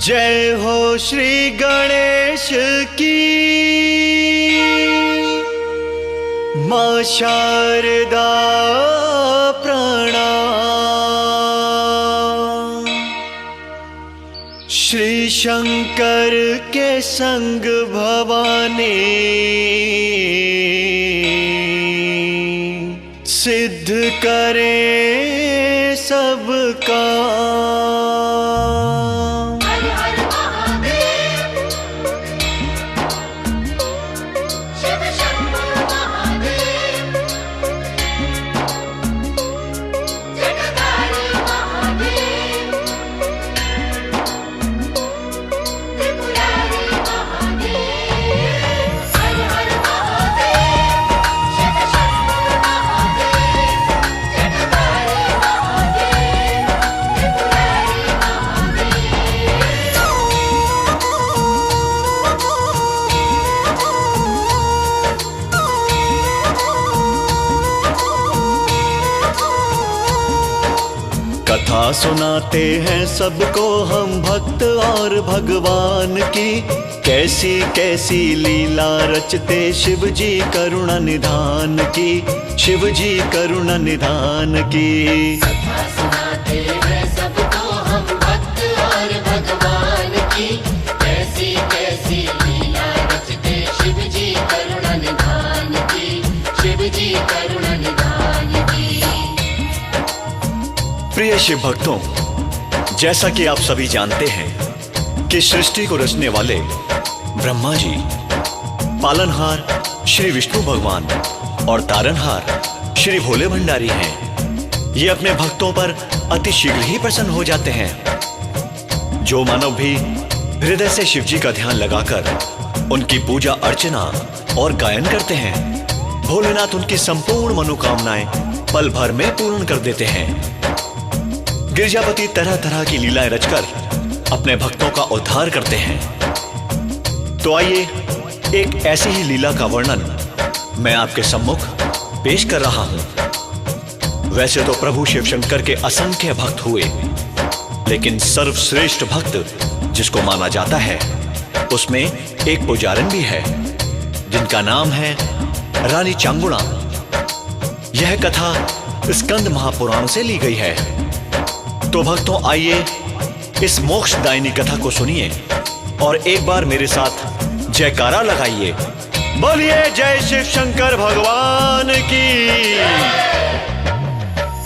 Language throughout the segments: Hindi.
जय हो श्री गणेश की, मां शारदा प्रणाम। श्री शंकर के संग भवानी, सिद्ध करे सब काम। कथा सुनाते हैं सबको हम भक्त और भगवान की, कैसी कैसी लीला रचते शिव जी करुणा निधान की, शिव जी करुणा निधान की। कथा सुनाते हैं सबको हम भक्त और भगवान की, कैसी कैसी लीला रचते शिव जी करुणा निधान की, शिव जी करुणा निधान की। प्रिय शिव भक्तों, जैसा कि आप सभी जानते हैं कि सृष्टि को रचने वाले ब्रह्मा जी, पालनहार श्री विष्णु भगवान और तारनहार श्री भोले भंडारी हैं। ये अपने भक्तों पर अति शीघ्र ही प्रसन्न हो जाते हैं। जो मानव भी हृदय से शिव जी का ध्यान लगाकर उनकी पूजा अर्चना और गायन करते हैं, भोलेनाथ उनकी संपूर्ण मनोकामनाएं पल भर में पूर्ण कर देते हैं। गिरजापति तरह तरह की लीलाएं रचकर अपने भक्तों का उद्धार करते हैं। तो आइए एक ऐसी ही लीला का वर्णन मैं आपके सम्मुख पेश कर रहा हूं। वैसे तो प्रभु शिव शंकर के असंख्य भक्त हुए, लेकिन सर्वश्रेष्ठ भक्त जिसको माना जाता है उसमें एक पुजारन भी है, जिनका नाम है रानी चांगुणा। यह कथा स्कंद महापुराण से ली गई है। तो भक्तों, आइए इस मोक्षदायिनी कथा को सुनिए और एक बार मेरे साथ जयकारा लगाइए। बोलिए जय शिव शंकर भगवान की।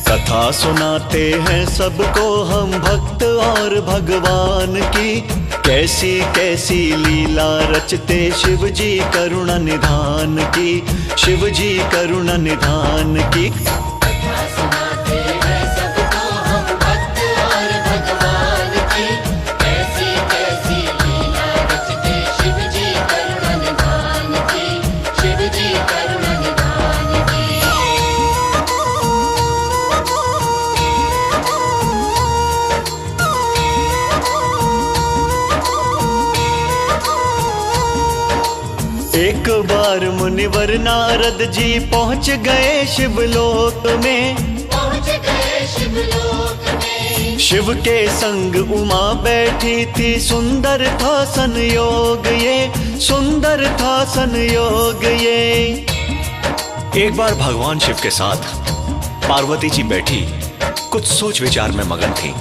कथा सुनाते हैं सबको हम भक्त और भगवान की, कैसी कैसी लीला रचते शिव जी करुणा निधान की, शिव जी करुणा निधान की। एक बार मुनिवर नारद जी पहुंच गए शिवलोक में, पहुंच गए शिवलोक में। शिव के संग उमा बैठी थी, सुंदर था संयोग ये, सुंदर था संयोग ये। एक बार भगवान शिव के साथ पार्वती जी बैठी कुछ सोच विचार में मगन थी।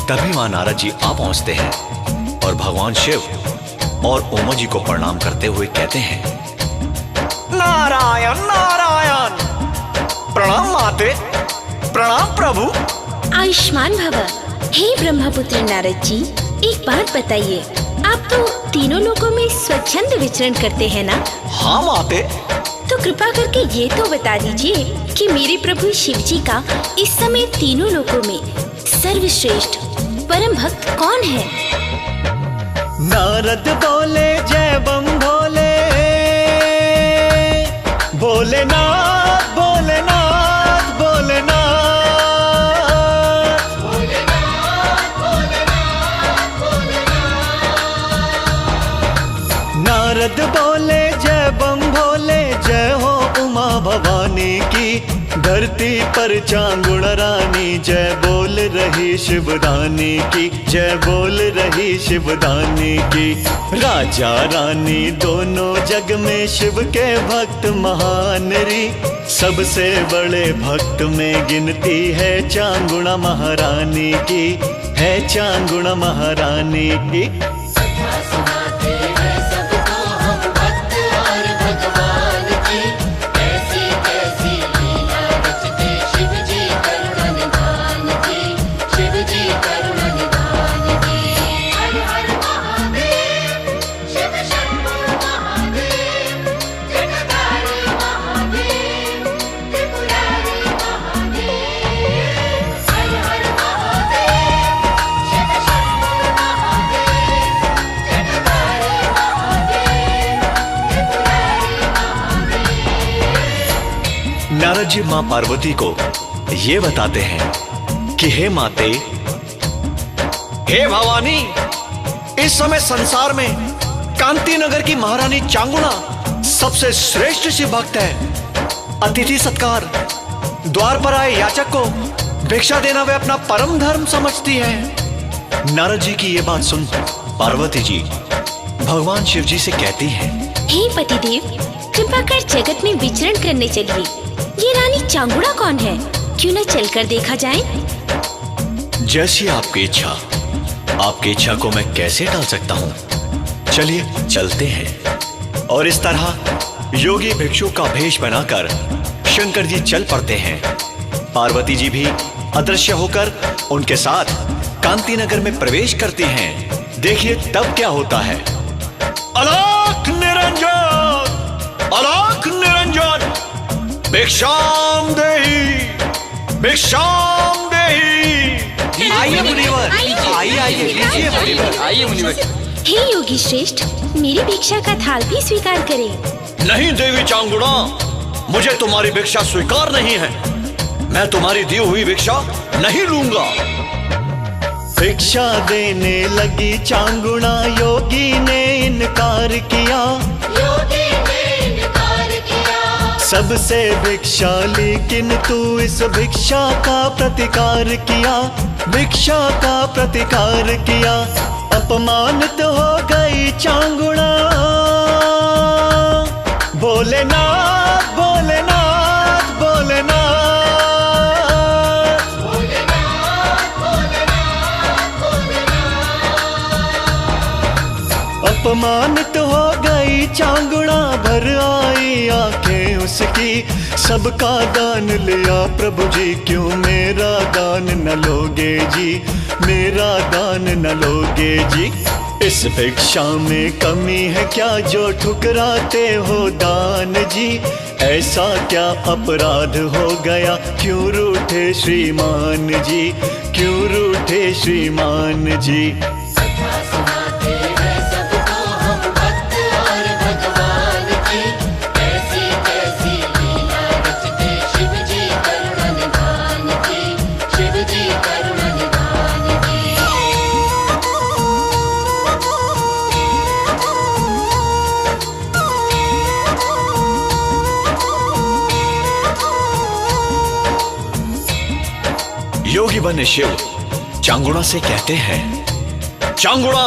तभी वहां नारद जी आ पहुंचते हैं और भगवान शिव और उमा जी को प्रणाम करते हुए कहते हैं, नारायण नारायण, प्रणाम माते, प्रणाम प्रभु। आयुष्मान भव। हे ब्रह्मपुत्र नारद जी, एक बात बताइए, आप तो तीनों लोकों में स्वच्छंद विचरण करते हैं ना? हाँ माते। तो कृपा करके ये तो बता दीजिए कि मेरे प्रभु शिव जी का इस समय तीनों लोकों में सर्वश्रेष्ठ परम भक्त कौन है? नारद बोले जय बम भोले, भोलेनाथ भोलेनाथ भोलेनाथ, नारद बोले जय बम भोले, जय हो उमा भवानी की, धरती पर चांगुण रानी जय बोल रही शिवदानी की, जय बोल रही शिवदानी की। राजा रानी दोनों जग में शिव के भक्त महान री, सबसे बड़े भक्त में गिनती है चांगुणा महारानी की, है चांगुणा महारानी की। कथा सुनाते हैं सबको हम भक्त और भगवान की, कैसी कैसी लीला रचते शिव जी करुणा निधान की, शिव जी करुणा निधान की। हर हर महादेव, शिव शंभो महादेव, जटाधारी महादेव, त्रिपुरारी महादेव। हर हर महादेव, शिव शंभो महादेव, जटाधारी महादेव, त्रिपुरारी महादेव। नारद जी मां पार्वती को ये बताते हैं कि हे माते, हे भवानी, इस समय संसार में कांति नगर की महारानी चांगुणा सबसे श्रेष्ठ शिव भक्त है। अतिथि सत्कार, द्वार पर आए याचक को भिक्षा देना वे अपना परम धर्म समझती है। नारद जी की ये बात सुन पार्वती जी भगवान शिव जी से कहती हैं, हे पतिदेव, कृपा कर जगत में विचरण करने चलिए। ये रानी चांगुणा कौन है, क्यों न चलकर देखा जाए? जैसी आपकी इच्छा। आपकी इच्छा को मैं कैसे टाल सकता हूँ? चलिए चलते हैं। और इस तरह योगी भिक्षु का भेष बनाकर शंकर जी चल पड़ते हैं। पार्वती जी भी अदृश्य होकर उनके साथ कांति नगर में प्रवेश करती हैं। देखिए तब क्या होता है। अलख निरंजन, अलख निरंजन, भिक्षाम देहि, भिक्षाम देहि। आइए मुनिवर, आइए आइए, लीजिए मुनिवर, आइए मुनिवर। हे योगी श्रेष्ठ, मेरी भिक्षा का थाल भी स्वीकार करें। नहीं देवी चांगुणा, मुझे तुम्हारी भिक्षा स्वीकार नहीं है। मैं तुम्हारी दी हुई भिक्षा नहीं लूंगा। भिक्षा देने लगी चांगुणा, योगी ने इनकार किया, योगी ने इनकार किया। सबसे भिक्षा ली किंतु इस भिक्षा का प्रतिकार किया, भिक्षा का प्रतिकार किया। अपमानित हो गई चांगुणा, भोलेनाथ भोलेनाथ भोलेनाथ, भोलेनाथ भोलेनाथ भोलेनाथ। अपमानित हो गई चांगुणा, भर आई आंखें उसकी। सबका दान लिया प्रभु जी, क्यों मेरा दान न लोगे जी, मेरा दान न लोगे जी। इस भिक्षा में कमी है क्या जो ठुकराते हो दान जी? ऐसा क्या अपराध हो गया, क्यों रूठे श्रीमान जी, क्यों रूठे श्रीमान जी? कथा सुनाते हैं सबको हम भक्त और भगवान की, कैसी कैसी लीला रचते शिव जी करुणा निधान की, शिव जी करुणा निधान की। योगी बने शिव चांगुणा से कहते हैं, चांगुणा,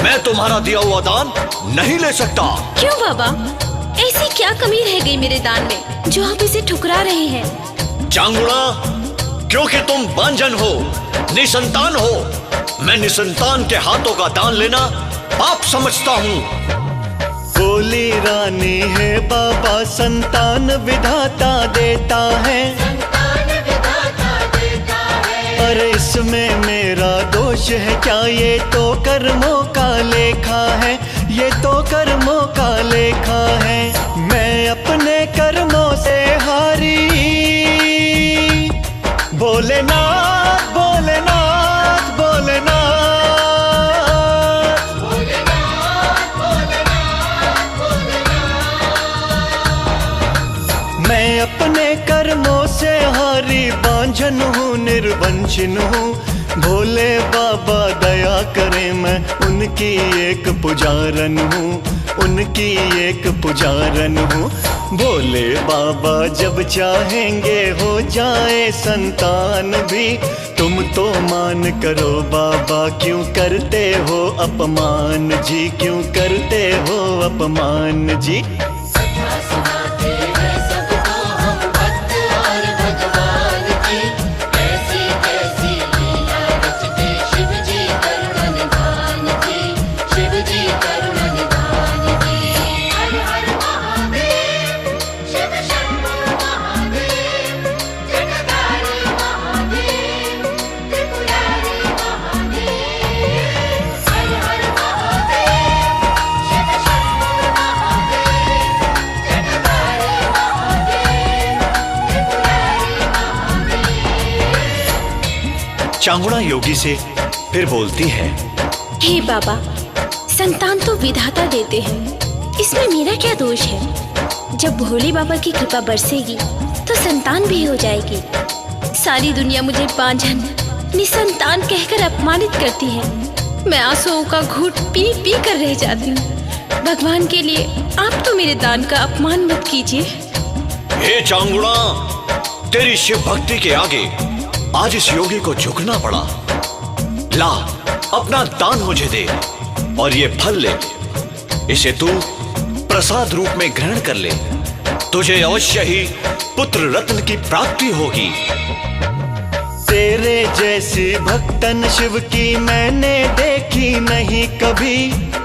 मैं तुम्हारा दिया हुआ दान नहीं ले सकता। क्यों बाबा, ऐसी क्या कमी रह गई मेरे दान में जो आप इसे ठुकरा रहे हैं? चांगुणा, क्योंकि तुम बांझन हो, निसंतान हो। मैं निसंतान के हाथों का दान लेना पाप समझता हूँ। बोली रानी है बाबा, संतान विधाता देता है, संतान विधाता देता है। अरे इसमें मेरा दोष है क्या? ये तो कर्मों का लेखा है, ये तो कर्मों का लेखा है। मैं अपने कर्मों से हारी, भोलेनाथ भोलेनाथ भोलेनाथ, भोलेनाथ भोलेनाथ भोलेनाथ। मैं अपने कर्मों से हारी, बांझन हूँ निर्वंशन हूँ, भोले बाबा दया करें, मैं उनकी एक पुजारन हूँ, उनकी एक पुजारन हूँ। भोले बाबा जब चाहेंगे हो जाए संतान भी। तुम तो मान करो बाबा, क्यों करते हो अपमान जी, क्यों करते हो अपमान जी। कथा सुनाते हैं सबको हम भक्त और भगवान की, कैसी कैसी लीला रचते शिव जी करुण निधान की, शिव जी करुण निधान की। हर हर महादेव, शिव शंभो महादेव, जटाधारी महादेव, त्रिपुरारी महादेव। हर हर महादेव, शिव शंभो महादेव, जटाधारी महादेव, त्रिपुरारी महादेव। चांगुड़ा योगी से फिर बोलती है, हे बाबा, संतान तो विधाता देते हैं, इसमें मेरा क्या दोष है। जब भोले बाबा की कृपा बरसेगी तो संतान भी हो जाएगी। सारी दुनिया मुझे बांझन निसंतान कहकर अपमानित करती है। मैं आंसुओं का घूंट पी पी कर रह जाती हूँ। भगवान के लिए आप तो मेरे दान का अपमान मत कीजिए। हे चांगुड़ा, तेरी शिव भक्ति के आगे आज इस योगी को झुकना पड़ा। ला, अपना दान मुझे दे और ये फल ले, इसे तू प्रसाद रूप में ग्रहण कर ले। तुझे अवश्य ही पुत्र रत्न की प्राप्ति होगी। तेरे जैसी भक्तन शिव की मैंने देखी नहीं कभी,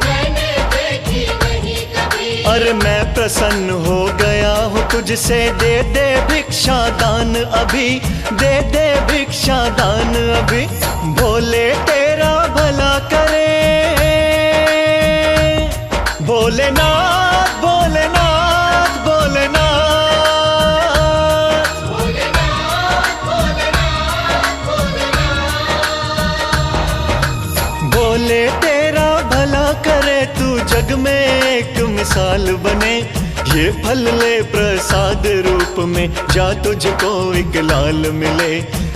मैंने देखी नहीं कभी। अरे मैं प्रसन्न हो गया हूँ तुझसे, दे दे भिक्षा दान अभी, दे दे भिक्षा दान अभी। भोले तेरा भला करे, भोलेनाथ भोलेनाथ भोलेनाथ। भोले तेरा भला करे, तू जग में एक मिसाल बने। ये फल ले प्रसाद रूप में, जा तुझको एक लाल मिले,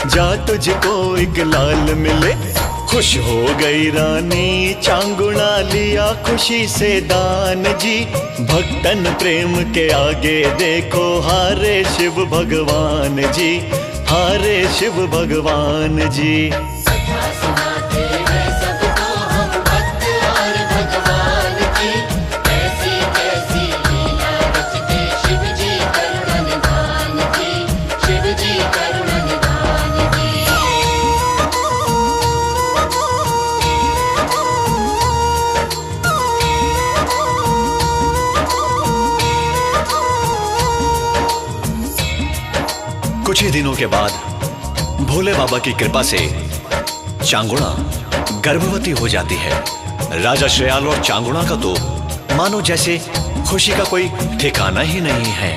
जा तुझको एक लाल मिले। खुश हो गई रानी चांगुड़ा, लिया खुशी से दान जी। भक्तन प्रेम के आगे देखो, हारे शिव भगवान जी, हारे शिव भगवान जी। कथा सुनाते हैं सबको हम भक्त और भगवान की, कैसी कैसी लीला रचते शिव जी करुण निधान की, शिव जी करुण निधान की। कुछ ही दिनों के बाद भोले बाबा की कृपा से चांगुड़ा गर्भवती हो जाती है। राजा श्रेयाल और चांगुड़ा का तो मानो जैसे खुशी का कोई ठिकाना ही नहीं है।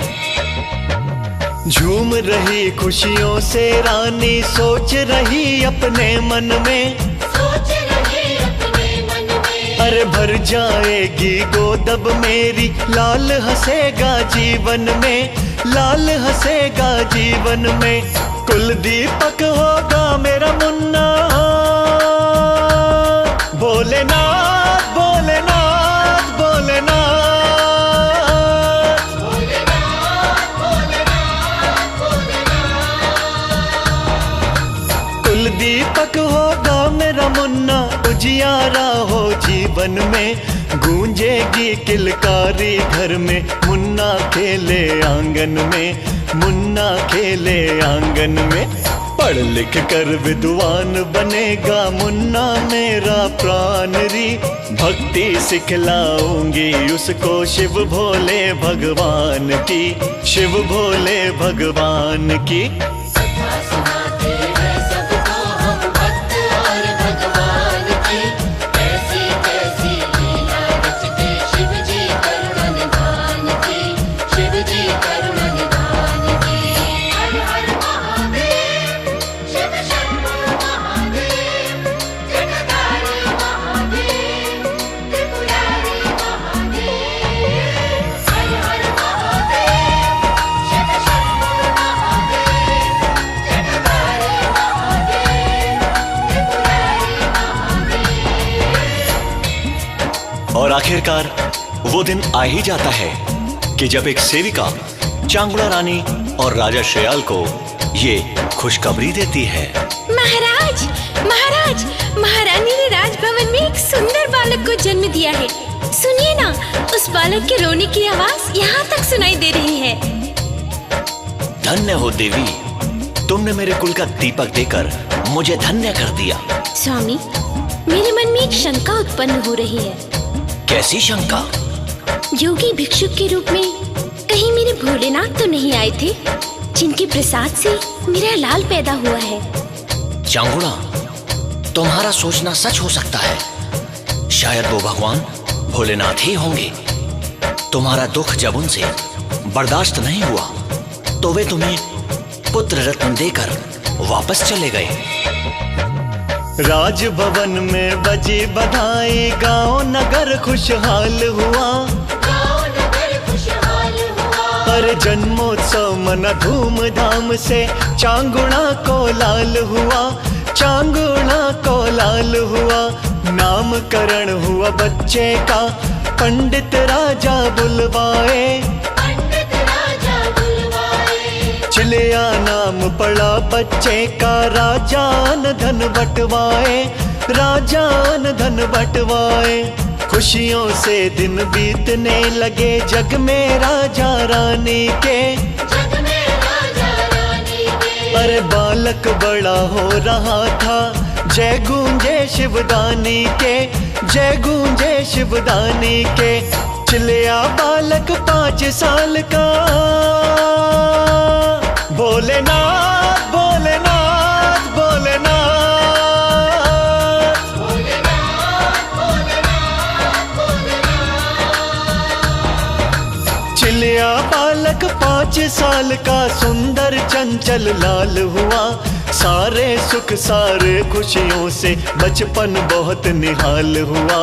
झूम रही खुशियों से रानी, सोच रही अपने मन में, सोच रही अपने मन में। अरे भर जाएगी गोदब मेरी, लाल हंसेगा जीवन में, लाल हंसेगा जीवन में। कुल दीपक होगा मेरा मुन्ना, भोलेनाथ भोलेनाथ भोलेनाथ। कुल दीपक होगा मेरा मुन्ना, उजियारा हो जीवन में। गूंजेगी किलकारी घर में, मुन्ना खेले आंगन में, मुन्ना खेले आंगन में। पढ़ लिख कर विद्वान बनेगा मुन्ना मेरा प्राण री। भक्ति सिखलाऊंगी उसको शिव भोले भगवान की, शिव भोले भगवान की। कथा सुनाते हैं सबको हम भक्त और भगवान की, कैसी कैसी लीला रचते शिव जी करुण निधान की, शिव जी करुण निधान की। हर हर महादेव, शिव शंभो महादेव, जटाधारी महादेव, त्रिपुरारी महादेव। हर हर महादेव, शिव शंभो महादेव, आखिरकार वो दिन आ ही जाता है कि जब एक सेविका चांगुड़ा रानी और राजा श्रेयाल को ये खुशखबरी देती है। महाराज, महाराज, महारानी ने राजभवन में एक सुंदर बालक को जन्म दिया है। सुनिए ना, उस बालक के रोने की आवाज यहाँ तक सुनाई दे रही है। धन्य हो देवी, तुमने मेरे कुल का दीपक देकर मुझे धन्य कर दिया। स्वामी, मेरे मन में एक शंका उत्पन्न हो रही है। कैसी शंका? योगी भिक्षुक के रूप में कहीं मेरे भोलेनाथ तो नहीं आए थे, जिनके प्रसाद से मेरा लाल पैदा हुआ है? चांगुड़ा, तुम्हारा सोचना सच हो सकता है। शायद वो भगवान भोलेनाथ ही होंगे। तुम्हारा दुख जब उनसे बर्दाश्त नहीं हुआ तो वे तुम्हें पुत्र रत्न देकर वापस चले गए। राजभवन में बजी बधाई, गांव नगर खुशहाल हुआ। अरे जन्मोत्सव मना धूमधाम से, चांगुड़ा को लाल हुआ, चांगुड़ा को लाल हुआ। नामकरण हुआ बच्चे का, पंडित राजा बुलवाए। चिलिया नाम पड़ा बच्चे का, राजान धन बटवाए, राजान धन बटवाए। खुशियों से दिन बीतने लगे जग में राजा रानी के। अरे बालक बड़ा हो रहा था, जय गूंजे शिवदानी के, जय गूंजे शिवदानी के। चिलिया बालक 5 साल का, भोलेनाथ भोलेनाथ भोलेनाथ। चिलिया बालक 5 साल का, सुंदर चंचल लाल हुआ। सारे सुख सारे खुशियों से बचपन बहुत निहाल हुआ,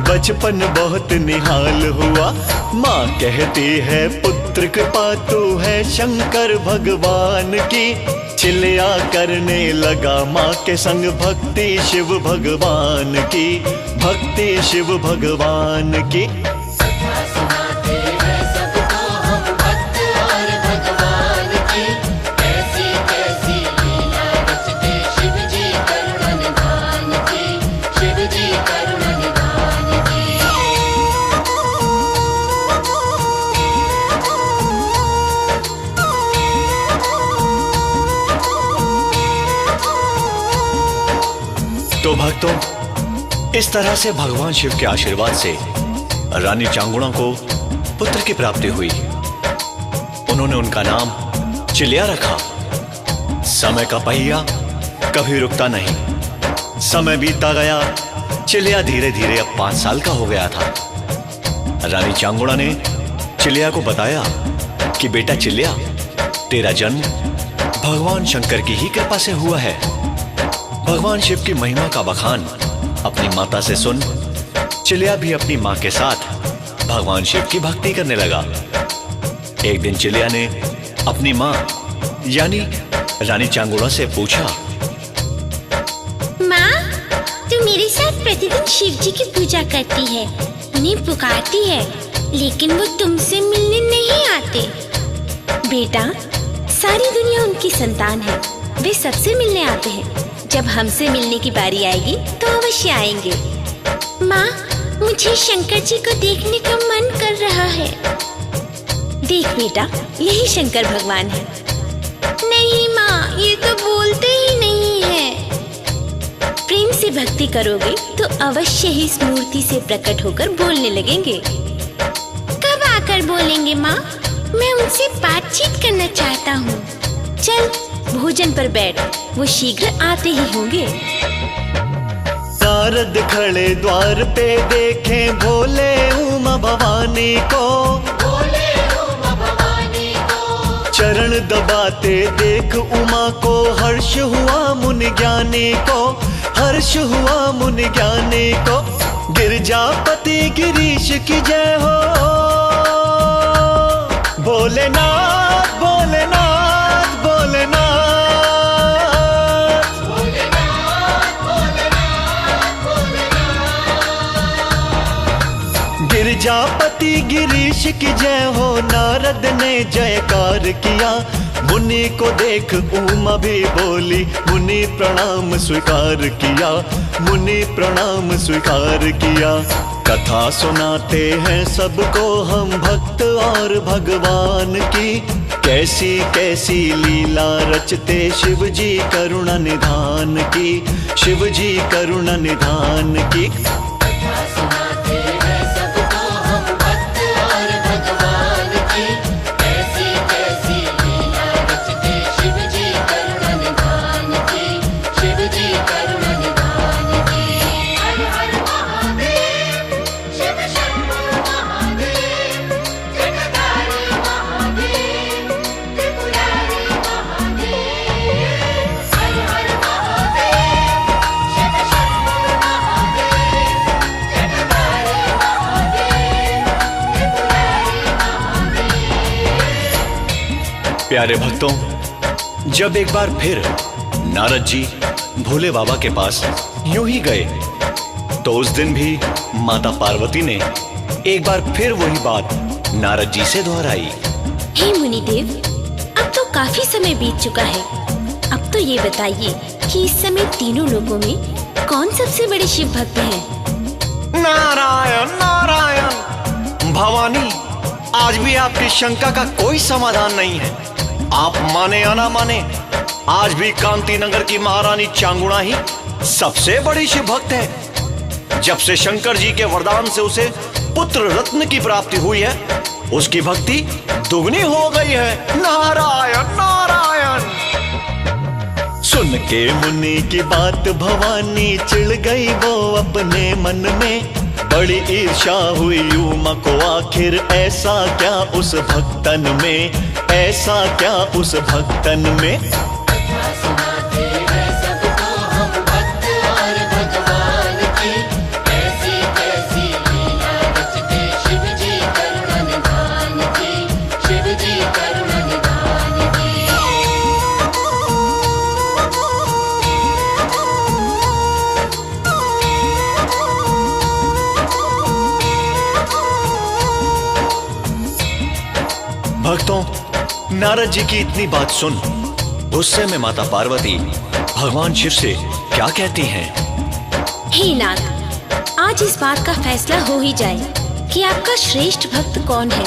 बचपन बहुत निहाल हुआ। माँ कहती है पुत्र कृपा तू है शंकर भगवान की। चिलिया करने लगा माँ के संग भक्ति शिव भगवान की, भक्ति शिव भगवान की। तो भक्तों, इस तरह से भगवान शिव के आशीर्वाद से रानी चांगुड़ा को पुत्र की प्राप्ति हुई। उन्होंने उनका नाम चिलिया रखा। समय का पहिया कभी रुकता नहीं। समय बीतता गया, चिलिया धीरे धीरे अब 5 साल का हो गया था। रानी चांगुड़ा ने चिलिया को बताया कि बेटा चिलिया, तेरा जन्म भगवान शंकर की ही कृपा से हुआ है। भगवान शिव की महिमा का बखान अपनी माता से सुन चिलिया भी अपनी माँ के साथ भगवान शिव की भक्ति करने लगा। एक दिन चिलिया ने अपनी माँ यानी रानी चांगुड़ा से पूछा, माँ, तू मेरे साथ प्रतिदिन शिव जी की पूजा करती है, उन्हें पुकारती है, लेकिन वो तुमसे मिलने नहीं आते। बेटा, सारी दुनिया उनकी संतान है, वे सबसे मिलने आते हैं। जब हमसे मिलने की बारी आएगी तो अवश्य आएंगे। माँ, मुझे शंकर जी को देखने का मन कर रहा है। देख बेटा, यही शंकर भगवान है। नहीं माँ, ये तो बोलते ही नहीं है। प्रेम से भक्ति करोगे तो अवश्य ही इस मूर्ति से प्रकट होकर बोलने लगेंगे। कब आकर बोलेंगे माँ? मैं उनसे बातचीत करना चाहता हूँ। चल भोजन पर बैठ, वो शीघ्र आते ही होंगे। नारद खड़े द्वार पे देखें भोले उमा भवानी को, भोले उमा भवानी को। चरण दबाते देख उमा को, हर्ष हुआ मुनि ज्ञानी को, हर्ष हुआ मुनि ज्ञानी को। गिरजापति गिरीश की जय हो, भोलेनाथ भोलेनाथ भोलेनाथ। ईश की जय हो, नारद ने जयकार किया। मुनि को देख उमा भी बोली, मुनि प्रणाम स्वीकार किया, मुनि प्रणाम स्वीकार किया। कथा सुनाते हैं सबको हम भक्त और भगवान की, कैसी कैसी लीला रचते शिव जी करुणा निधान की, शिव जी करुणा निधान की। कथा सुनाते हैं सबको हम भक्त और भगवान की, कैसी कैसी लीला रचते शिव जी करुणा निधान की, शिव जी करुणा निधान की। हर हर महादेव, शिव शंभो महादेव, जटाधारी महादेव, त्रिपुरारी महादेव। हर हर महादेव, शिव शंभो महादेव, जटाधारी महादेव, त्रिपुरारी महादेव। प्यारे भक्तों, जब एक बार फिर नारद जी भोले बाबा के पास यूं ही गए, तो उस दिन भी माता पार्वती ने एक बार फिर वही बात नारद जी से दोहराई। हे मुनिदेव, अब तो काफी समय बीत चुका है। अब तो ये बताइए कि इस समय तीनों लोगों में कौन सबसे बड़े शिव भक्त हैं? नारायण नारायण। भवानी, आज भी आपकी शंका का कोई समाधान नहीं है। आप माने या ना माने, आज भी कांति नगर की महारानी चांगुड़ा ही सबसे बड़ी शिव भक्त है। जब से शंकर जी के वरदान से उसे पुत्र रत्न की प्राप्ति हुई है, उसकी भक्ति दुगनी हो गई है। नारायण नारायण। सुन के मुनि की बात भवानी चिढ़ गई वो अपने मन में, बड़ी ईर्ष्या हुई उमा को आखिर ऐसा क्या उस भक्तन में, ऐसा क्या उस भक्तन में। कथा सुनाते हैं सबको हम भक्त और भगवान की, कैसी कैसी लीला रचते शिव जी करुणा निधान की, शिव जी करुणा निधान की। भक्तों, नारद जी की इतनी बात सुन गुस्से में माता पार्वती भगवान शिव से क्या कहती हैं? हे नाथ, आज इस बात का फैसला हो ही जाए कि आपका श्रेष्ठ भक्त कौन है।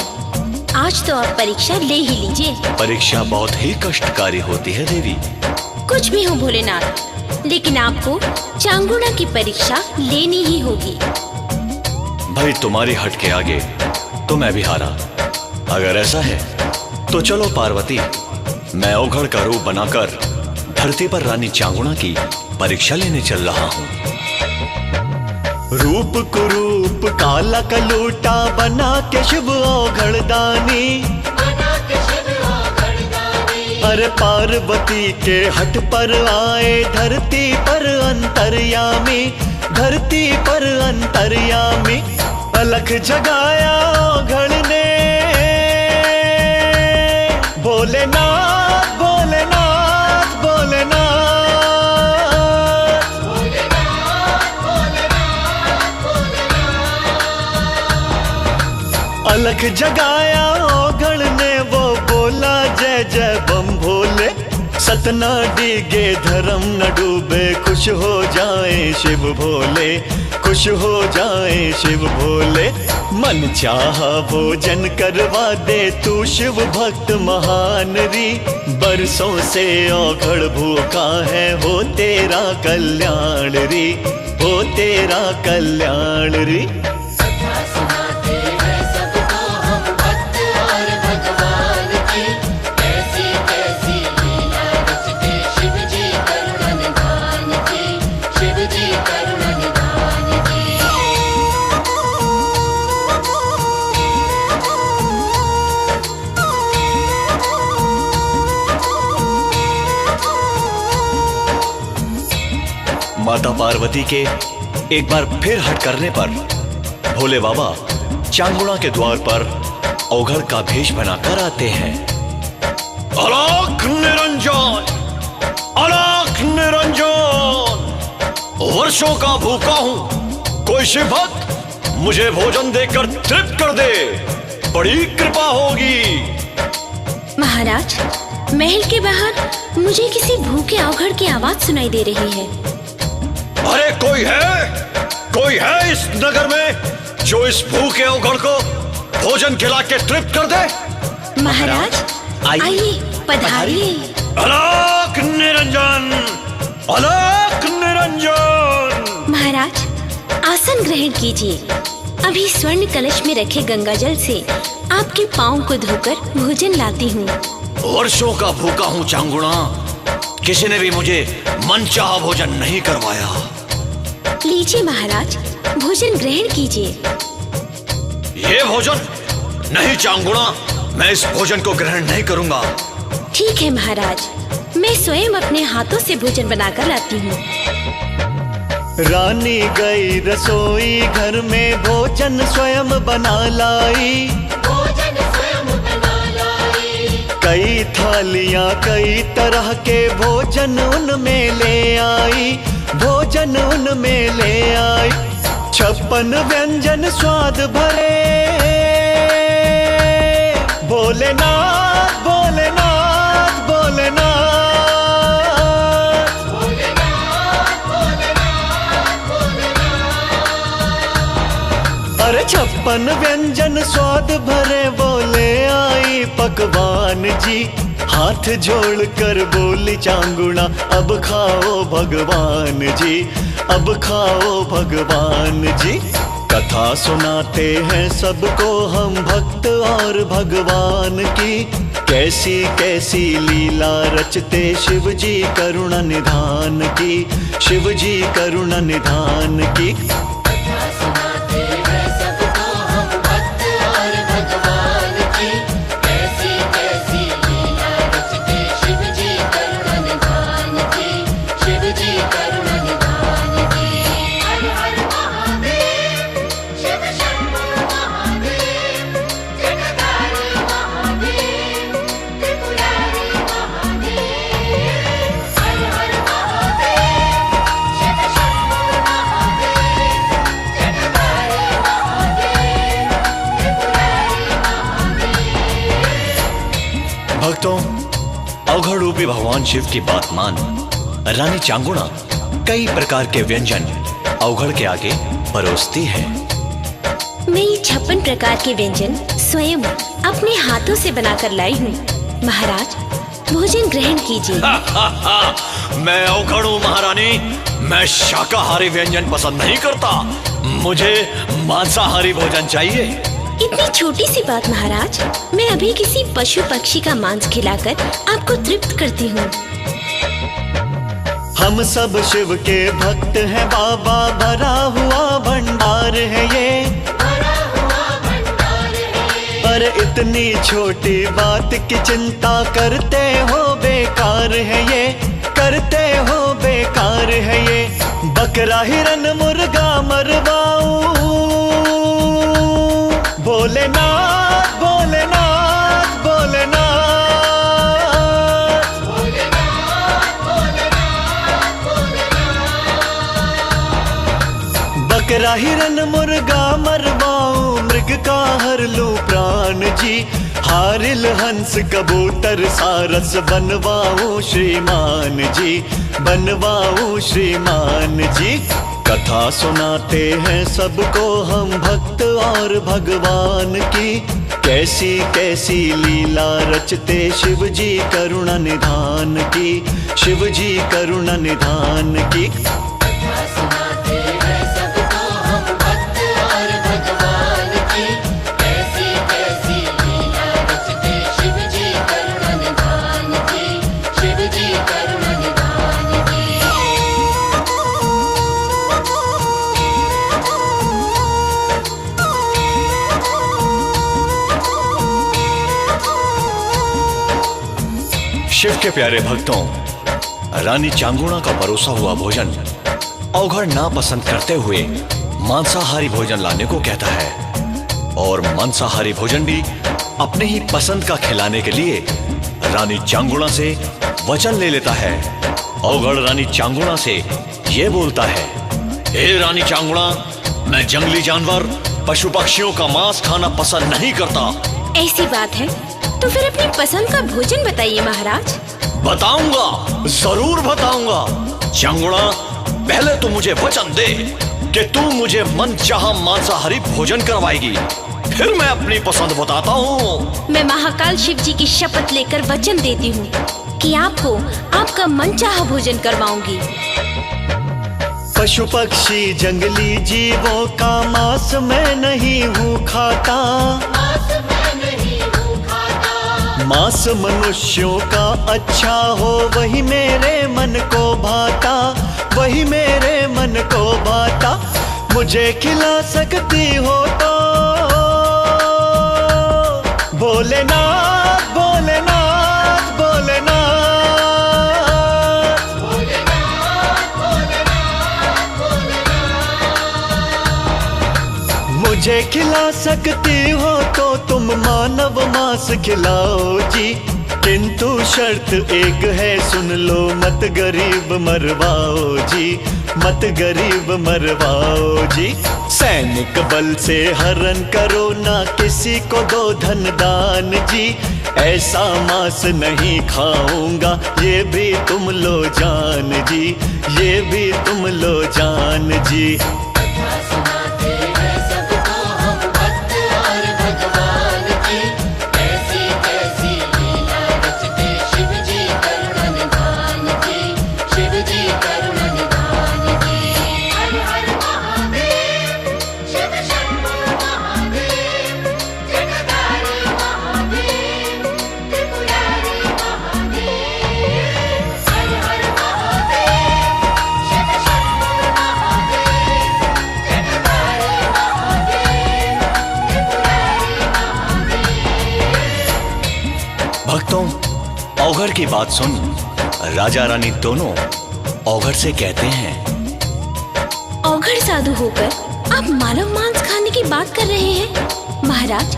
आज तो आप परीक्षा ले ही लीजिए। परीक्षा बहुत ही कष्टकारी होती है देवी। कुछ भी हो भोलेनाथ, लेकिन आपको चांगुड़ा की परीक्षा लेनी ही होगी। भाई, तुम्हारी हट के आगे तो मैं भी हारा। अगर ऐसा है तो चलो पार्वती, मैं ओघड़ का रूप बनाकर धरती पर रानी चांगुड़ा की परीक्षा लेने चल रहा हूँ। रूप कुरूप काला कलूटा बना के शिव ओघड़दानी, बना के शिव ओघड़दानी। अरे पार्वती के हट पर आए धरती पर अंतर्यामी, धरती पर अंतर्यामी। अलख जगाया ओघड़ ने, भोलेनाथ भोलेनाथ भोलेनाथ। अलख जगाया ओघड़ ने, वो बोला जय जय बम भोले। सतना डीगे धर्म न डूबे, खुश हो जाए शिव भोले, खुश हो जाए शिव भोले। मन चाहा भोजन करवा दे तू शिव भक्त महान री, बरसों से ओघड़ भूखा है हो तेरा कल्याण री, हो तेरा कल्याण री। कथा सुनाते हैं सबको हम भक्त और भगवान की, कैसी कैसी लीला रचते शिव जी करुणा निधान की, शिव जी करुणा निधान की। माता पार्वती के एक बार फिर हट करने पर भोले बाबा चांगुड़ा के द्वार पर ओघड़ का भेष बनाकर आते हैं। अलख निरंजन, अलख निरंजन। वर्षों का भूखा हूं, कोई शिव भक्त मुझे भोजन देकर तृप्त कर दे। बड़ी कृपा होगी। महाराज, महल के बाहर मुझे किसी भूखे अवघड़ की आवाज सुनाई दे रही है। अरे कोई है इस नगर में जो इस भूखे अवघड़ को भोजन खिला के तृप्त कर दे? महाराज आइए, पधारिए। अलख निरंजन, अलख निरंजन। महाराज आसन ग्रहण कीजिए। अभी स्वर्ण कलश में रखे गंगा जल से आपके पाँव को धोकर भोजन लाती हूँ। वर्षों का भूखा हूँ चांगुणा, किसी ने भी मुझे मनचाहा भोजन नहीं करवाया। लीजिए महाराज, भोजन ग्रहण कीजिए। ये भोजन नहीं चांगुणा, मैं इस भोजन को ग्रहण नहीं करूंगा। ठीक है महाराज, मैं स्वयं अपने हाथों से भोजन बनाकर लाती हूँ। रानी गई रसोई घर में, भोजन स्वयं बना लाई। भोजन स्वयं बना लाई। कई थालियां कई तरह के भोजन उनमें ले आई, भोजन उनमें ले आई। 56 व्यंजन स्वाद भरे, भोलेनाथ भोलेनाथ भोलेनाथ। अरे 56 व्यंजन स्वाद भरे बोले आई पकवान जी। हाथ जोड़ कर बोली चांगुणा, अब खाओ भगवान जी, अब खाओ भगवान जी। कथा सुनाते हैं सबको हम भक्त और भगवान की, कैसी कैसी लीला रचते शिव जी करुणा निधान की, शिव जी करुणा निधान की। कथा सुनाते हैं सबको हम भक्त और भगवान की, कैसी कैसी लीला रचते शिव जी करुणा निधान की, शिव जी करुणा निधान की। हर हर महादेव, शिव शंभो महादेव, जटाधारी महादेव, त्रिपुरारी महादेव। हर हर महादेव, शिव शंभो महादेव, जटाधारी महादेव, त्रिपुरारी महादेव। भक्तों, अवघड़ रूपी भगवान शिव की बात मान रानी चांगुणा कई प्रकार के व्यंजन अवघड़ के आगे परोसती है। मैं ये 56 प्रकार के व्यंजन स्वयं अपने हाथों से बनाकर लाई हूँ। महाराज भोजन ग्रहण कीजिए। मैं अवघड़ हूँ महारानी, मैं शाकाहारी व्यंजन पसंद नहीं करता, मुझे मांसाहारी भोजन चाहिए। इतनी छोटी सी बात महाराज, मैं अभी किसी पशु पक्षी का मांस खिलाकर आपको तृप्त करती हूँ। हम सब शिव के भक्त हैं बाबा, भरा हुआ भंडार है ये। भरा हुआ भंडार है। पर इतनी छोटी बात की चिंता करते हो बेकार है ये, करते हो बेकार है ये। बकरा हिरन मुर्गा मरवाऊं, भोलेनाथ भोलेनाथ भोलेनाथ। बकरा हिरन मुर्गा मरवाऊं, मृग का हर लूं प्राण जी। हारिल हंस कबूतर सारस बनवाऊं श्रीमान जी, बनवाऊं श्रीमान जी। कथा सुनाते हैं सबको हम भक्त और भगवान की, कैसी कैसी लीला रचते शिव जी करुणा निधान की, शिव जी करुणा निधान की। कथा सुनाते हैं सबको हम भक्त और भगवान की, कैसी कैसी लीला रचते शिव जी करुणा निधान की, शिव जी करुणा निधान की। शिव के प्यारे भक्तों, रानी चांगुणा का परोसा हुआ भोजन अवघड़ ना पसंद करते हुए मांसाहारी भोजन लाने को कहता है, और मांसाहारी भोजन भी अपने ही पसंद का खिलाने के लिए रानी चांगुणा से वचन ले लेता है। अवघड़ रानी चांगुणा से ये बोलता है, हे रानी चांगुणा, मैं जंगली जानवर पशु पक्षियों का मांस खाना पसंद नहीं करता। ऐसी बात है तो फिर अपनी पसंद का भोजन बताइए महाराज। बताऊंगा, जरूर बताऊंगा। चंगुड़ा, पहले तो मुझे वचन दे कि तू मुझे मनचाहा मांसाहारी भोजन करवाएगी, फिर मैं अपनी पसंद बताता हूँ। मैं महाकाल शिव जी की शपथ लेकर वचन देती हूँ कि आपको आपका मनचाहा भोजन करवाऊंगी। पशु पक्षी जंगली जीवों का मांस मैं नहीं हूँ खाता, मांस मनुष्यों का अच्छा हो वही मेरे मन को भाता, वही मेरे मन को भाता। मुझे खिला सकती हो तो भोलेनाथ, भोलेनाथ, भोलेनाथ। मुझे खिला सकती हो तो तुम मानव मांस खिलाओ जी, किंतु शर्त एक है सुन लो, मत गरीब मरवाओ जी, मत गरीब मरवाओ जी। सैनिक बल से हरण करो ना किसी को दो धन दान जी, ऐसा मांस नहीं खाऊंगा ये भी तुम लो जान जी, ये भी तुम लो जान जी। सुनाते हैं सबको हम भक्त और भगवान की, कैसी कैसी लीला रचते शिव जी करुण निधान जी, शिव जी करुण निधान जी। हर हर महादेव, शिव शंभो महादेव, जगदारी महादेव, त्रिपुरारी महादेव। हर हर महादेव, शिव शंभो महादेव, जगदारी महादेव, त्रिपुरारी महादेव। भक्तों, औघड़ की बात सुन राजा रानी दोनों औघड़ से कहते हैं, औघड़ साधु होकर आप मानव मांस खाने की बात कर रहे हैं महाराज,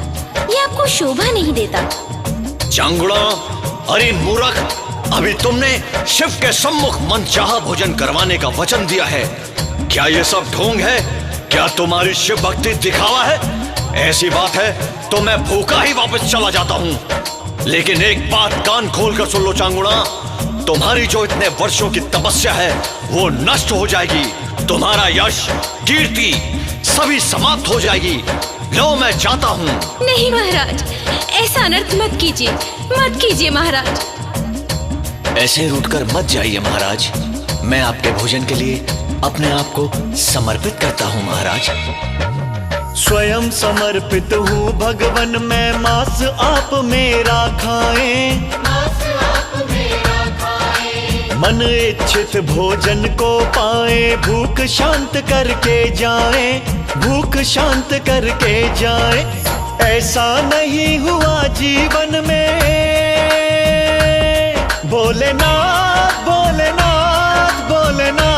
ये आपको शोभा नहीं देता। चांगुड़ा, अरे मूर्ख, अभी तुमने शिव के सम्मुख मनचाहा भोजन करवाने का वचन दिया है। क्या ये सब ढोंग है? क्या तुम्हारी शिव भक्ति दिखावा है? ऐसी बात है तो मैं भूखा ही वापस चला जाता हूँ। लेकिन एक बात कान खोल कर सुन लो चांगुड़ा, तुम्हारी जो इतने वर्षों की तपस्या है वो नष्ट हो जाएगी, तुम्हारा यश कीर्ति सभी समाप्त हो जाएगी। लो मैं जाता हूँ। नहीं महाराज, ऐसा अनर्थ मत कीजिए, मत कीजिए महाराज। ऐसे रूठकर मत जाइए महाराज, मैं आपके भोजन के लिए अपने आप को समर्पित करता हूँ महाराज। स्वयं समर्पित हूँ भगवन मैं, मांस आप मेरा खाएं, मांस आप मेरा खाएं। मन इच्छित भोजन को पाए, भूख शांत करके जाए, भूख शांत करके जाए। ऐसा नहीं हुआ जीवन में, भोलेनाथ, भोलेनाथ, भोलेनाथ।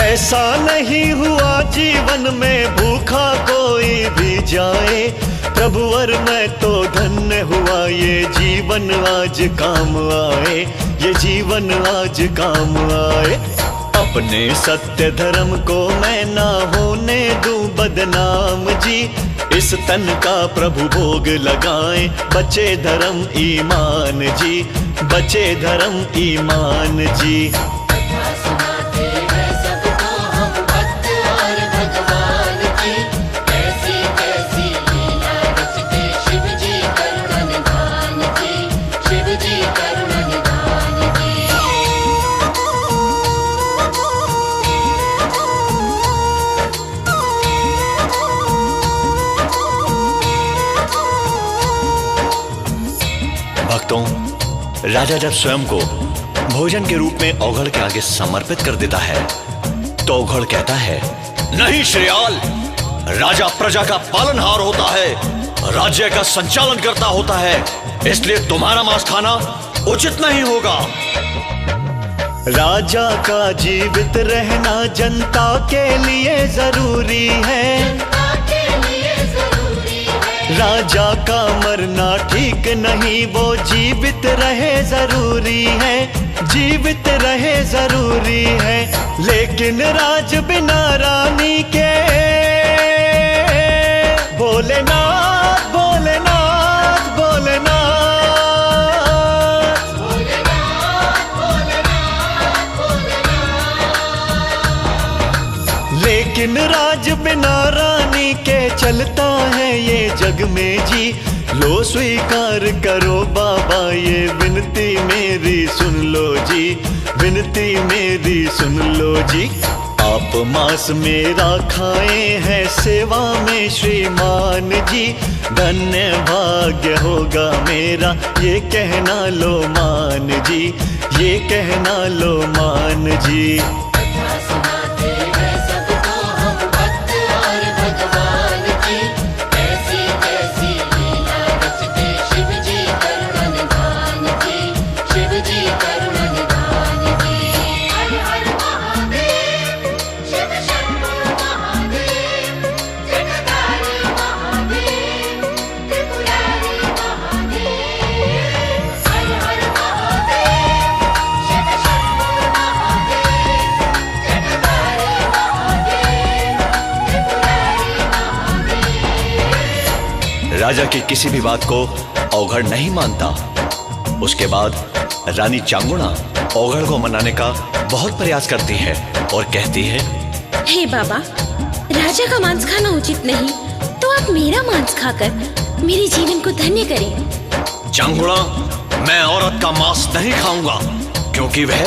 ऐसा नहीं हुआ जीवन में भूखा कोई भी जाए, प्रभुवर मैं तो धन्य हुआ ये जीवन आज काम आए, ये जीवन आज काम आए। अपने सत्य धर्म को मैं ना होने दूं बदनाम जी, इस तन का प्रभु भोग लगाएं, बचे धर्म ईमान जी, बचे धर्म ईमान जी। सुनाते हैं सबको हम भक्त और भगवान की, कैसी कैसी लीला रचते शिव जी करुण निधान जी, शिव जी करुण निधान जी। भक्तों, राजा जब स्वयं को भोजन के रूप में औघड़ के आगे समर्पित कर देता है तो औघड़ कहता है, नहीं श्रीयाल, राजा प्रजा का पालनहार होता है, राज्य का संचालन करता होता है, इसलिए तुम्हारा मांस खाना उचित नहीं होगा। राजा का जीवित रहना जनता के लिए जरूरी है, राजा का मरना ठीक नहीं, वो जीवित रहे जरूरी है, जीवित रहे जरूरी है, लेकिन राज बिना रानी के। भोलेनाथ भोलेनाथ भोलेनाथ, लेकिन राज बिना रानी के चलता है ये जग में जी। लो स्वीकार करो बाबा ये विनती मेरी सुन लो जी, विनती मेरी सुन लो जी। आप मांस मेरा खाए हैं सेवा में श्रीमान जी, धन्य भाग्य होगा मेरा ये कहना लो मान जी, ये कहना लो मान जी। कथा सुनाते हैं सबको हम भक्त और भगवान की, कैसी कैसी लीला रचते शिव जी करुणा निधान की, शिव जी करुणा निधान की। हर हर महादेव, शिव शंभो महादेव, जगदारी महादेव, त्रिपुरारी महादेव। हर हर महादेव, शिव शंभो महादेव, जगदारी महादेव, त्रिपुरारी महादेव। राजा की किसी भी बात को औघड़ नहीं मानता। उसके बाद रानी चांगुणा औघड़ को मनाने का बहुत प्रयास करती है और कहती है, हे बाबा, राजा का मांस खाना उचित नहीं, तो आप मेरा मांस खाकर मेरे जीवन को धन्य करें। चांगुणा, मैं औरत का मांस नहीं खाऊंगा, क्योंकि वह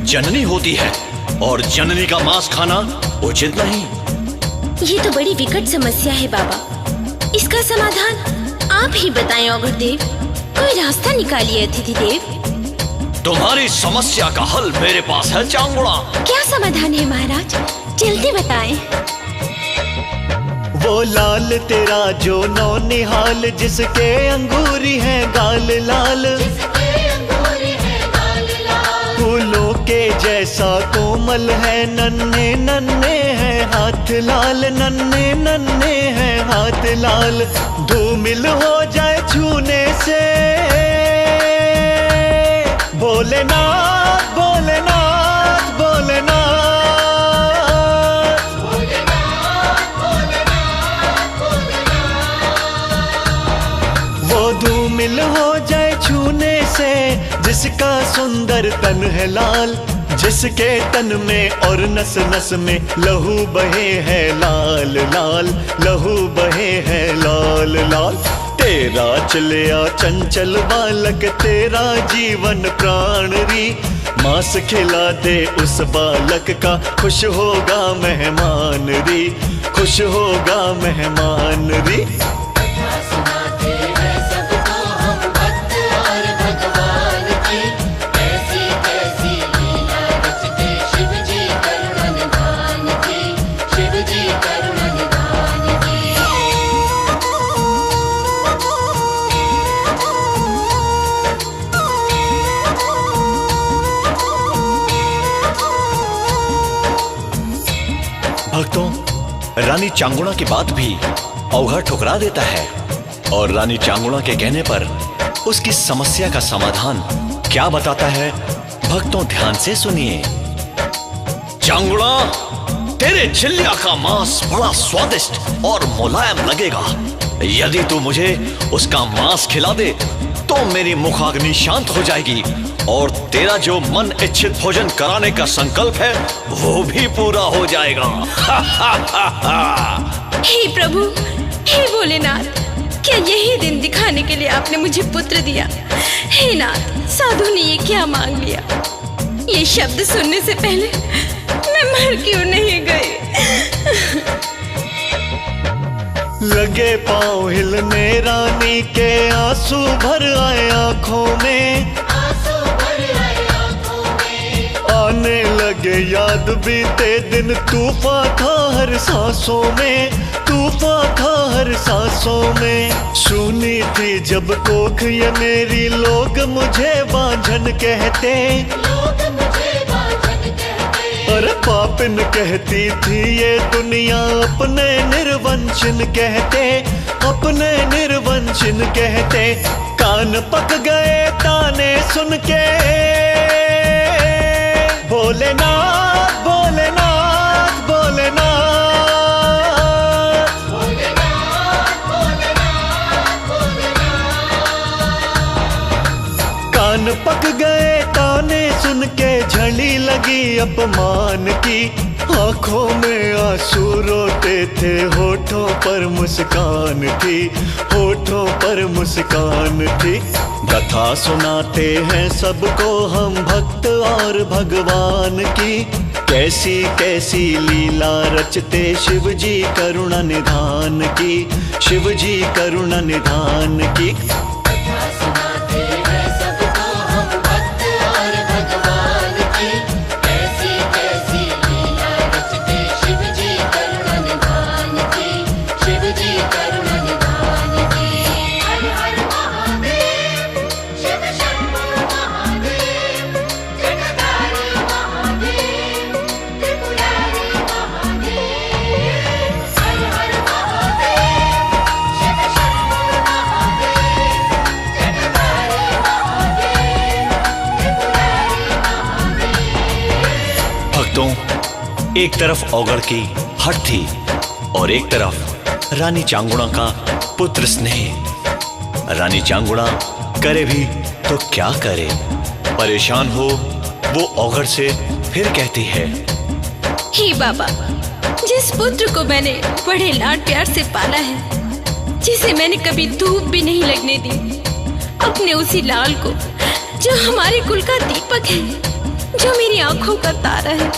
जननी होती है और जननी का मांस खाना उचित नहीं। ये तो बड़ी विकट समस्या है बाबा, इसका समाधान आप ही बताएं औघड़ देव। कोई रास्ता निकालिए अतिथि देव। तुम्हारी समस्या का हल मेरे पास है चांगुणा। क्या समाधान है महाराज, जल्दी बताएं। वो लाल तेरा जो नौनिहाल, जिसके अंगूरी है गाल लाल, जिसके अंगूरी है लाल लाल, फूलों के जैसा कोमल है, नन्हे नन्हे हैं हाथ लाल, नन्हे नन्हे हैं हाथ लाल। धूमिल हो जाए छूने से, भोलेनाथ भोलेनाथ भोलेनाथ, वो धूमिल हो जाए छूने से, जिसका सुंदर तन है लाल, जिसके तन में और नस नस में लहू बहे है लाल लाल, लहू बहे है लाल लाल। तेरा चलिया चंचल बालक, तेरा जीवन प्राण री, मांस खिला दे उस बालक का, खुश होगा मेहमान री, खुश होगा मेहमान री। कथा सुनाते हैं सबको हम भक्त और भगवान की, कैसी कैसी लीला रचते शिव जी करुणा निधान की, शिव जी करुणा निधान की। भक्तों, रानी चांगुणा की बात भी औघड़ ठुकरा देता है और रानी चांगुणा के कहने पर उसकी समस्या का समाधान क्या बताता है, भक्तों ध्यान से सुनिए। चांगुणा, तेरे चिल्लिया का मांस बड़ा स्वादिष्ट और मुलायम लगेगा। यदि तू मुझे उसका मांस खिला दे तो मेरी मुखाग्नि शांत हो जाएगी और तेरा जो मन इच्छित भोजन कराने का संकल्प है वो भी पूरा हो जाएगा। हे प्रभु, हे भोलेनाथ, क्या यही दिन दिखाने के लिए आपने मुझे पुत्र दिया? हे नाथ, साधु ने ये क्या मांग लिया? ये शब्द सुनने से पहले मैं मर क्यों नहीं गई? लगे पाँव हिलने रानी के, आंसू भर आए आंखों में, आंसू भर आए आंखों में, आने लगे याद बीते दिन, तूफान था हर सांसों में, तूफान था हर सांसों में। सुनी थी जब कोख ये मेरी, लोग मुझे बांझन कहते, लोग मुझे बांझन कहते, और पापिन कहती थी ये दुनिया, अपने निर्वंशन कहते, अपने निर्वंशन कहते। कान पक गए ताने सुन के, भोलेनाथ भोलेनाथ भोलेनाथ। कान पक गए ताने सुन के, झड़ी लगी अपमान की। आंखों में आंसू रोते थे, होठों पर मुस्कान थी, होठों पर मुस्कान थी। कथा सुनाते हैं सबको हम भक्त और भगवान की, कैसी कैसी लीला रचते शिव जी करुणा निधान की, शिव जी करुणा निधान की। कथा सुनाते हैं सबको हम भक्त और भगवान की, कैसी कैसी लीला रचते शिव जी करुणा निधान की, शिव जी करुणा निधान की। हर हर महादेव, शिव शंभो महादेव, जटाधारी महादेव, त्रिपुरारी महादेव। हर हर महादेव, शिव शंभो महादेव, जटाधारी महादेव, त्रिपुरारी महादेव। भक्तों, एक तरफ औगड़ की हट थी और एक तरफ रानी चांगुड़ा का पुत्र स्नेह। रानी चांगुड़ा करे भी तो क्या करे, परेशान हो वो औगड़ से फिर कहती है, हे बाबा, जिस पुत्र को मैंने बड़े लाड प्यार से पाला है, जिसे मैंने कभी धूप भी नहीं लगने दी, अपने उसी लाल को जो हमारे कुल का दीपक है, जो मेरी आंखों का तारा है,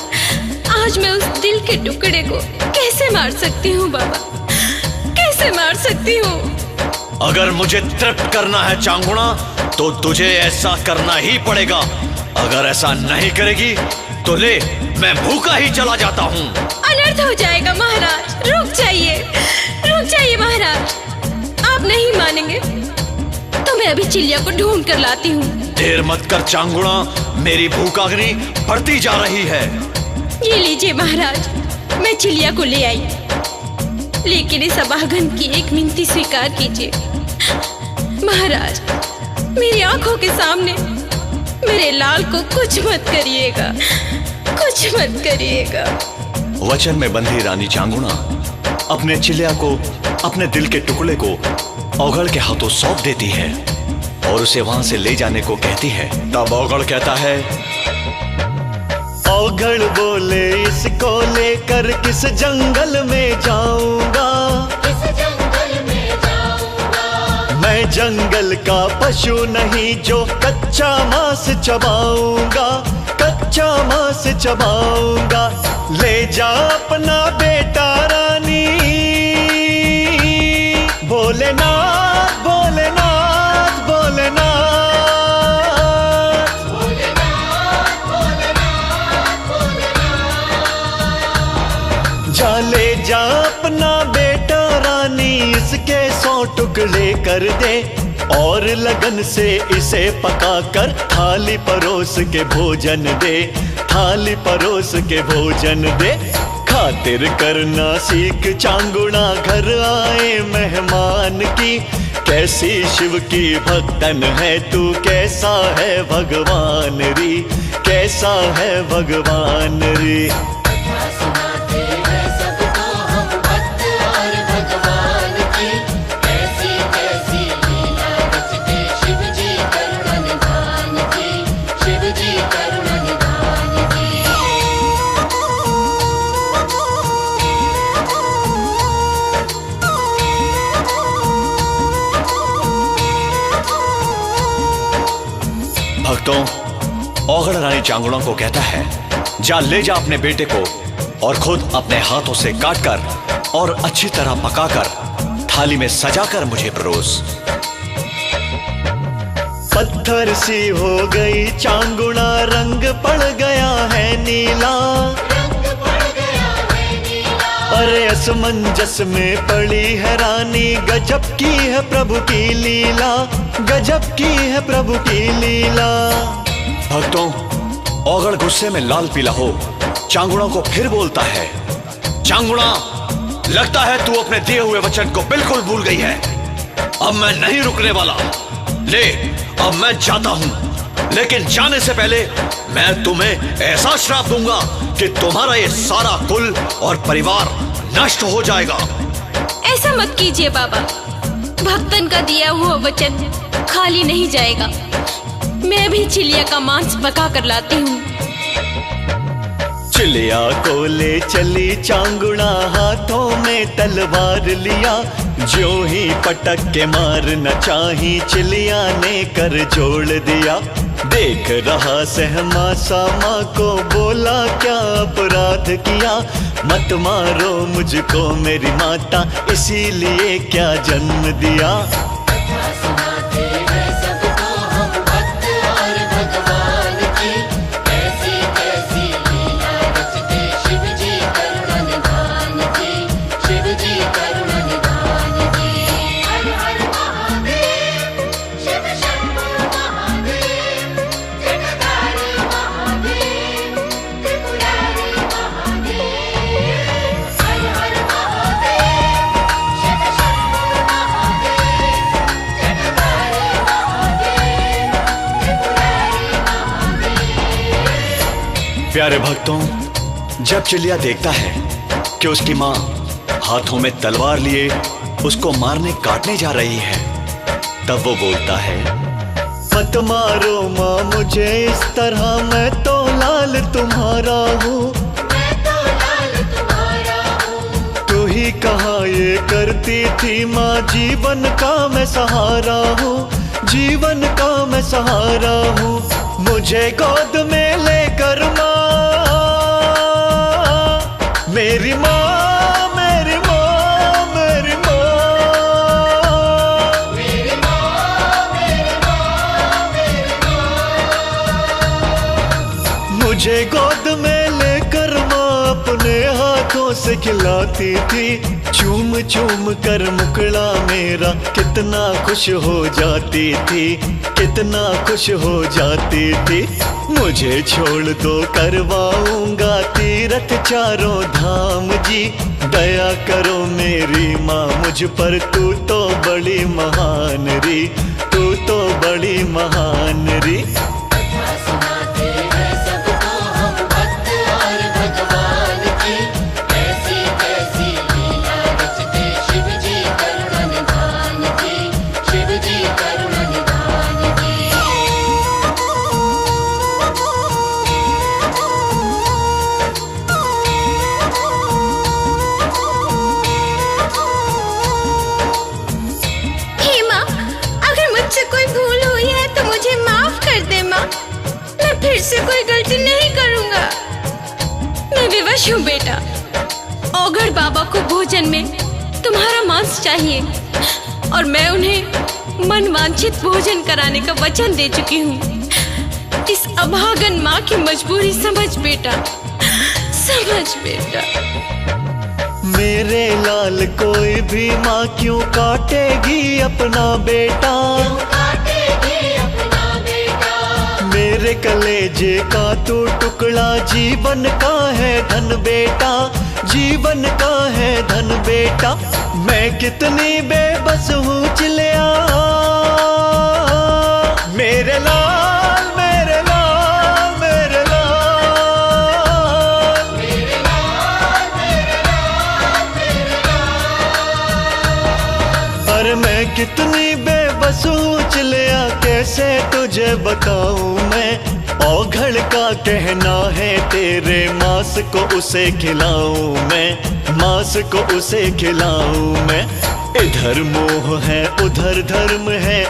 आज मैं उस दिल के टुकड़े को कैसे मार सकती हूँ बाबा, कैसे मार सकती हूँ? अगर मुझे तृप्त करना है चांगुड़ा तो तुझे ऐसा करना ही पड़ेगा। अगर ऐसा नहीं करेगी तो ले, मैं भूखा ही चला जाता हूँ। अनर्थ हो जाएगा महाराज, रुक जाइए महाराज। आप नहीं मानेंगे तो मैं अभी चिड़िया को ढूंढ कर लाती हूँ। देर मत कर चांगुड़ा, मेरी भूख अग्नि बढ़ती जा रही है। ये लीजिए महाराज, मैं चिड़िया को ले आई, लेकिन इस अभागन की एक विनती स्वीकार कीजिए। महाराज, मेरी आंखों के सामने मेरे लाल को कुछ मत करिएगा, कुछ मत करिएगा। वचन में बंधी रानी चांगुड़ा अपने चिड़िया को, अपने दिल के टुकड़े को औगड़ के हाथों सौंप देती है और उसे वहां से ले जाने को कहती है। तब औगड़ कहता है, औगड़ बोले इसको लेकर किस जंगल में जाऊंगा, इस जंगल में जाऊंगा। मैं जंगल का पशु नहीं जो कच्चा मांस चबाऊंगा, कच्चा मांस चबाऊंगा। ले जा अपना बेटा रानी, भोलेनाथ भोलेनाथ भोलेनाथ। जा ले जा अपना बेटा रानी, इसके 100 टुकड़े कर दे और लगन से इसे पकाकर थाली परोस के भोजन दे, थाली परोस के भोजन दे। खातिर करना सीख चांगुड़ा, घर आए मेहमान की। कैसी शिव की भक्तन है तू, कैसा है भगवान री, कैसा है भगवान री। कथा सुनाते हैं सबको हम भक्त और भगवान की, कैसी कैसी लीला रचते शिव जी करुणा निधान की, शिव जी करुणा निधान की। भक्तों, औगड़ रानी चांगुड़ा को कहता है, जा ले जा अपने बेटे को और खुद अपने हाथों से काटकर और अच्छी तरह पकाकर थाली में सजाकर मुझे परोस। पत्थर सी हो गई चांगुड़ा, रंग पड़ गया है नीला, रंग पड़ गया है नीला। अरे असमंजस में पड़ी है रानी, गजब की है प्रभु की लीला, गजब की है प्रभु की लीला। भक्तों, औगड़ गुस्से में लाल पीला हो चांगुड़ा को फिर बोलता है, चांगुड़ा, लगता है तू अपने दिए हुए वचन को बिल्कुल भूल गई है। अब मैं नहीं रुकने वाला। ले, अब मैं जाता हूं, लेकिन जाने से पहले मैं तुम्हें ऐसा श्राप दूंगा कि तुम्हारा ये सारा कुल और परिवार नष्ट हो जाएगा। ऐसा मत कीजिए बाबा, भक्तन का दिया हुआ वचन खाली नहीं जाएगा। मैं भी चिलिया का मांस पका कर लाती हूँ। चिलिया को ले चली चांगुड़ा, हाथों में तलवार लिया। ज्यों ही पटक के मारना चाही, चिलिया ने कर जोड़ दिया। देख रहा सहमा सामा को, बोला क्या अपराध किया। मत मारो मुझको मेरी माता, इसीलिए क्या जन्म दिया। कथा सुनाते हैं सबको हम भक्त और भगवान की, कैसी कैसी लीला रचते शिव जी करुणा निधान की, शिव जी करुणा निधान की। हर हर महादेव, शिव शंभो महादेव, जटाधारी महादेव, त्रिपुरारी महादेव। हर हर महादेव, शिव शंभो महादेव, जटाधारी महादेव, त्रिपुरारी महादेव। प्यारे भक्तों, जब चिलिया देखता है कि उसकी माँ हाथों में तलवार लिए उसको मारने काटने जा रही है, तब वो बोलता है, मत मारो माँ मुझे इस तरह, मैं तो लाल तुम्हारा हूँ। मैं तो लाल तुम्हारा हूँ। तू ही कहा ये करती थी माँ, जीवन का मैं सहारा हूँ, जीवन का मैं सहारा हूँ। मुझे गोद में लेकर माँ, मेरी माँ, मेरी माँ, मेरी माँ। मेरी माँ, मेरी माँ, मेरी माँ। मुझे गोद में लेकर माँ अपने हाथों से खिलाती थी। चूम चूम कर मुखड़ा मेरा कितना खुश हो जाती थी, कितना खुश हो जाती थी। मुझे छोड़ दो करवाऊंगा तीरथ चारों धाम जी। दया करो मेरी माँ मुझ पर, तू तो बड़ी महान री, तू तो बड़ी महान री। कथा सुनाते हैं सबको हम भक्त और भगवान की, कैसी कैसी लीला रचते शिव जी करुणा निधान की, शिव जी करुणा निधान की। हे माँ, अगर मुझसे कोई भूल हुई है तो मुझे माफ कर दे माँ। मैं फिर से कोई गलती नहीं करूँगा। मैं विवश हूँ बेटा। ओघड़ बाबा को भोजन में तुम्हारा मांस चाहिए और मैं उन्हें मनवांछित भोजन कराने का वचन दे चुकी हूँ। इस अभागन माँ की मजबूरी समझ बेटा, समझ बेटा। मेरे लाल कोई भी माँ क्यों काटेगी अपना बेटा। काटेगी अपना बेटा। मेरे कलेजे का तू टुकड़ा, जीवन का है धन बेटा, जीवन का है धन बेटा। मैं कितनी बेबस हूँ चिलिया, मेरे लाल, मेरे लाल, मेरे लाल। मेरे लाल, मेरे लाल, मेरे लाल। अरे मैं कितनी बेबस हूँ चिलिया, कैसे तुझे बताऊं मैं। ओघड़ का कहना है तेरे मांस को उसे खिलाऊं मैं, मांस को उसे खिलाऊं मैं। इधर मोह है उधर धर्म है।